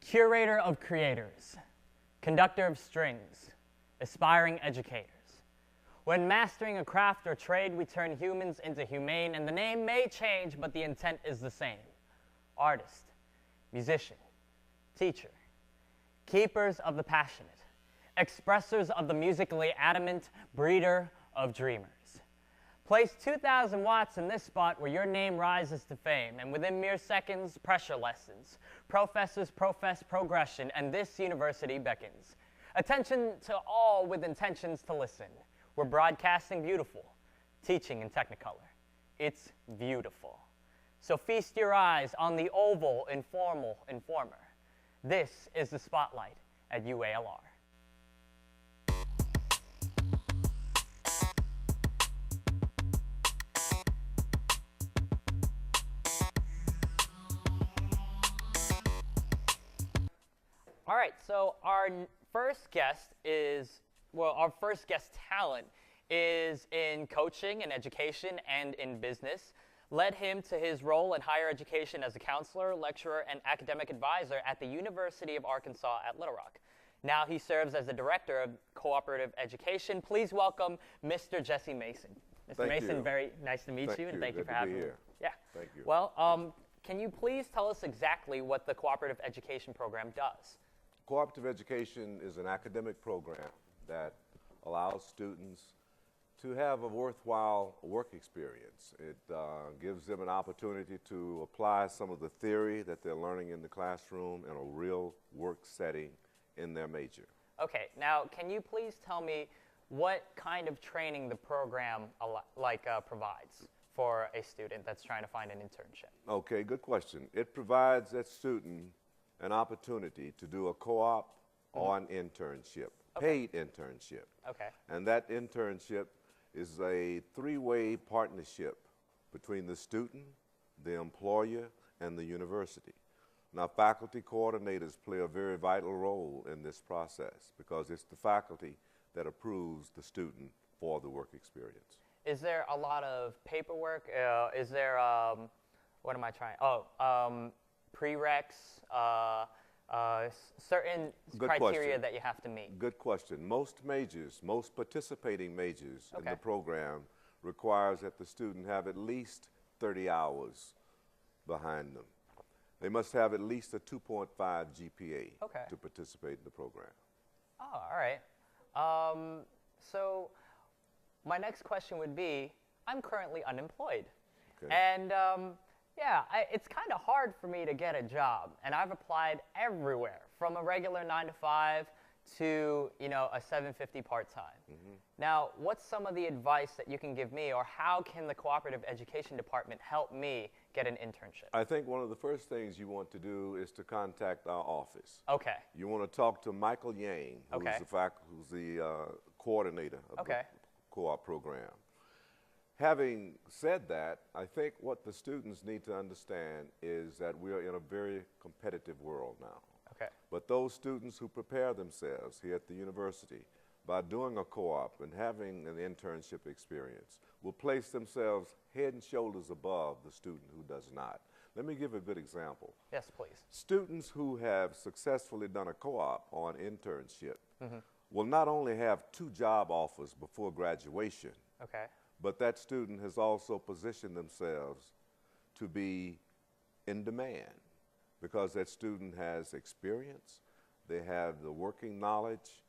curator of creators, conductor of strings, aspiring educators. When mastering a craft or trade, we turn humans into humane, and the name may change, but the intent is the same. Artist, musician, teacher, keepers of the passionate, expressors of the musically adamant, breeder of dreamers. Place 2,000 watts in this spot where your name rises to fame, and within mere seconds, pressure lessens. Professors profess progression, and this university beckons. Attention to all with intentions to listen. We're broadcasting beautiful, teaching in Technicolor. It's beautiful. So feast your eyes on the oval, informal informer. This is the Spotlight at UALR. All right, so our first guest talent is in coaching and education and in business. Led him to his role in higher education as a counselor, lecturer, and academic advisor at the University of Arkansas at Little Rock. Now he serves as the director of Cooperative Education. Please welcome Mr. Jesse Mason. Mr. Mason, very nice to meet you, and thank you for having me. Yeah. Thank you. Well, can you please tell us exactly what the Cooperative Education program does? Cooperative education is an academic program that allows students to have a worthwhile work experience. It gives them an opportunity to apply some of the theory that they're learning in the classroom in a real work setting in their major. Okay, now can you please tell me what kind of training the program provides for a student that's trying to find an internship? Okay, good question. It provides that student an opportunity to do a co-op or an internship, paid internship. Okay. And that internship is a three-way partnership between the student, the employer, and the university. Now, faculty coordinators play a very vital role in this process because it's the faculty that approves the student for the work experience. Is there a lot of paperwork? Is there, prereqs, certain criteria that you have to meet? Good question. Most participating majors in the program requires that the student have at least 30 hours behind them. They must have at least a 2.5 GPA to participate in the program. Oh, all right. So my next question would be, I'm currently unemployed. Okay. And it's kind of hard for me to get a job, and I've applied everywhere, from a regular 9-to-5 to, a 750 part-time. Now, what's some of the advice that you can give me, or how can the Cooperative Education Department help me get an internship? I think one of the first things you want to do is to contact our office. Okay. You want to talk to Michael Yang, who's the coordinator of the co-op program. Having said that, I think what the students need to understand is that we are in a very competitive world now. Okay. But those students who prepare themselves here at the university by doing a co-op and having an internship experience will place themselves head and shoulders above the student who does not. Let me give a good example. Yes, please. Students who have successfully done a co-op or an internship will not only have 2 job offers before graduation, but that student has also positioned themselves to be in demand because that student has experience, they have the working knowledge,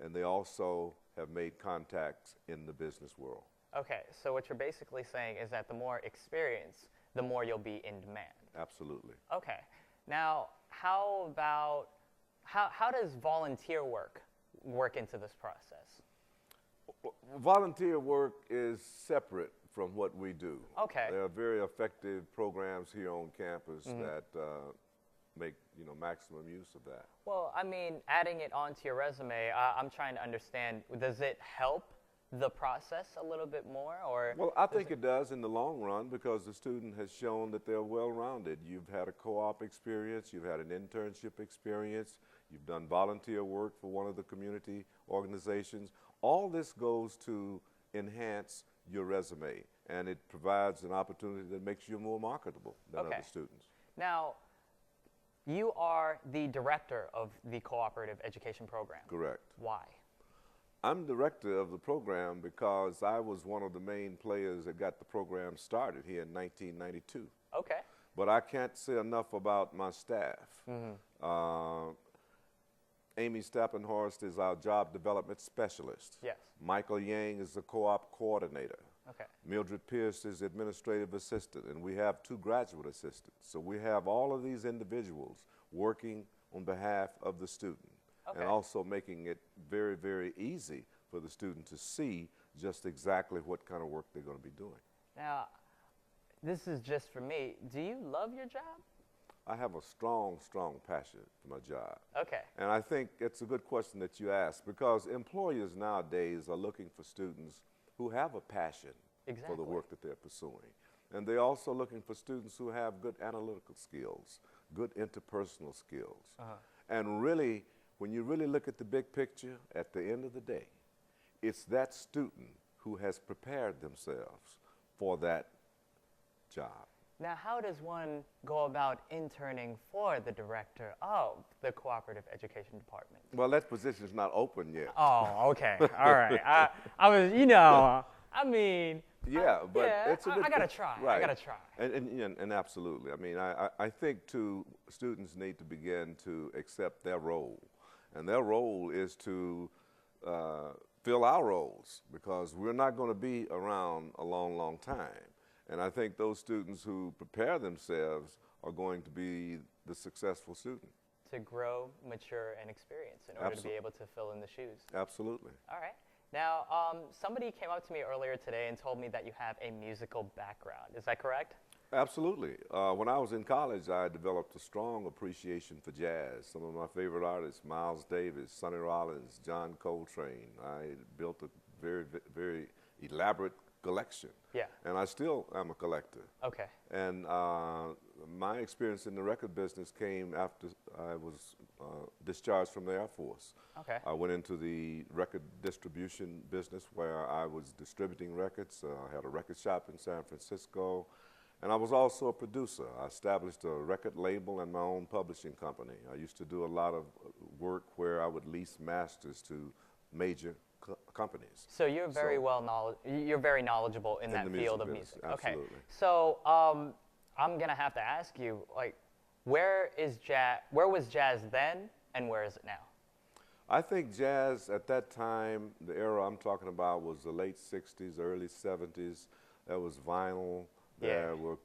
and they also have made contacts in the business world. Okay, so what you're basically saying is that the more experience, the more you'll be in demand. Absolutely. Okay. Now, how does volunteer work into this process? Volunteer work is separate from what we do. Okay. There are very effective programs here on campus that make maximum use of that. Well, I mean, adding it onto your resume, I'm trying to understand, does it help the process a little bit more? Or well, I think it does in the long run because the student has shown that they're well-rounded. You've had a co-op experience, you've had an internship experience, you've done volunteer work for one of the community organizations. All this goes to enhance your resume, and it provides an opportunity that makes you more marketable than other students. Now, You are the director of the Cooperative Education Program. Correct. Why? I'm director of the program because I was one of the main players that got the program started here in 1992. Okay. But I can't say enough about my staff. Amy Stappenhorst is our job development specialist. Yes. Michael Yang is the co-op coordinator. Okay. Mildred Pierce is administrative assistant, and we have 2 graduate assistants. So we have all of these individuals working on behalf of the student, and also making it very, very easy for the student to see just exactly what kind of work they're going to be doing. Now, this is just for me. Do you love your job? I have a strong, strong passion for my job. Okay. And I think it's a good question that you ask, because employers nowadays are looking for students who have a passion for the work that they're pursuing. And they're also looking for students who have good analytical skills, good interpersonal skills. And really, when you really look at the big picture, at the end of the day, it's that student who has prepared themselves for that job. Now, how does one go about interning for the director of the Cooperative Education Department? Well, that position is not open yet. Oh, okay. All right. I was, you know, I mean. Yeah, but it's a good, I got to try. Right. I got to try. And absolutely. I mean, I think, too, students need to begin to accept their role. And their role is to fill our roles, because we're not going to be around a long, long time. And I think those students who prepare themselves are going to be the successful student. To grow, mature, and experience in order to be able to fill in the shoes. Absolutely. All right. Now, somebody came up to me earlier today and told me that you have a musical background. Is that correct? Absolutely. When I was in college, I developed a strong appreciation for jazz. Some of my favorite artists, Miles Davis, Sonny Rollins, John Coltrane. I built a very, very elaborate collection. Yeah. And I still am a collector. Okay. And my experience in the record business came after I was discharged from the Air Force. Okay. I went into the record distribution business, where I was distributing records. I had a record shop in San Francisco. And I was also a producer. I established a record label and my own publishing company. I used to do a lot of work where I would lease masters to major companies. So you're very you're very knowledgeable in that field of music. Absolutely. Okay. So I'm gonna have to ask you, like, where was jazz then, and where is it now? I think jazz at that time, the era I'm talking about, was the late '60s, early '70s. There was vinyl. There were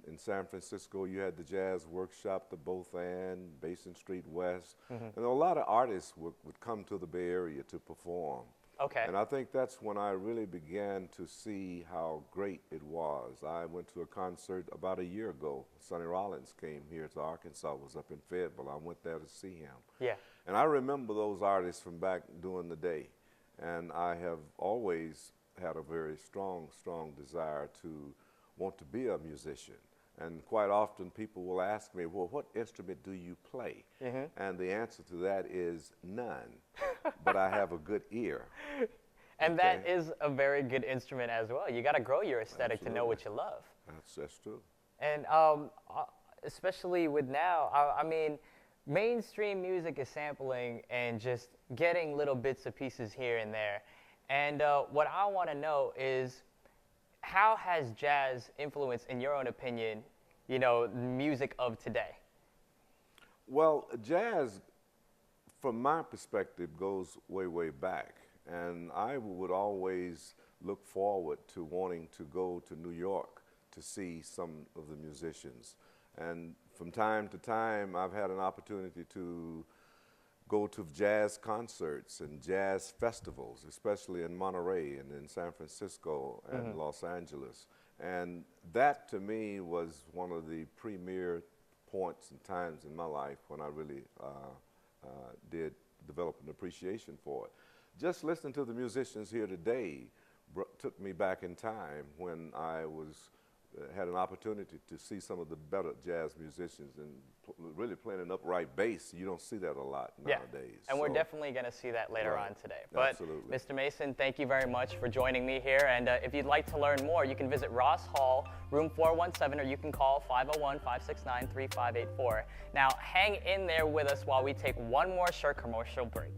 in San Francisco, you had the Jazz Workshop, the Both and, Basin Street West. And a lot of artists would come to the Bay Area to perform. Okay. And I think that's when I really began to see how great it was. I went to a concert about a year ago. Sonny Rollins came here to Arkansas, was up in Fayetteville. I went there to see him. Yeah. And I remember those artists from back during the day. And I have always had a very strong, strong desire to want to be a musician. And quite often people will ask me, well, what instrument do you play? And the answer to that is none, but I have a good ear. And that is a very good instrument as well. You got to grow your aesthetic to know what you love. That's true. And especially with now, I mean, mainstream music is sampling and just getting little bits and pieces here and there. And what I want to know is, how has jazz influenced, in your own opinion, music of today? Well, jazz, from my perspective, goes way, way back. And I would always look forward to wanting to go to New York to see some of the musicians. And from time to time, I've had an opportunity to go to jazz concerts and jazz festivals, especially in Monterey and in San Francisco and Los Angeles. And that, to me, was one of the premier points and times in my life when I really did develop an appreciation for it. Just listening to the musicians here today took me back in time when I was had an opportunity to see some of the better jazz musicians and really playing an upright bass. You don't see that a lot nowadays. And we're definitely going to see that later on today. But absolutely. Mr. Mason, thank you very much for joining me here. And if you'd like to learn more, you can visit Ross Hall, room 417, or you can call 501-569-3584. Now, hang in there with us while we take one more short commercial break.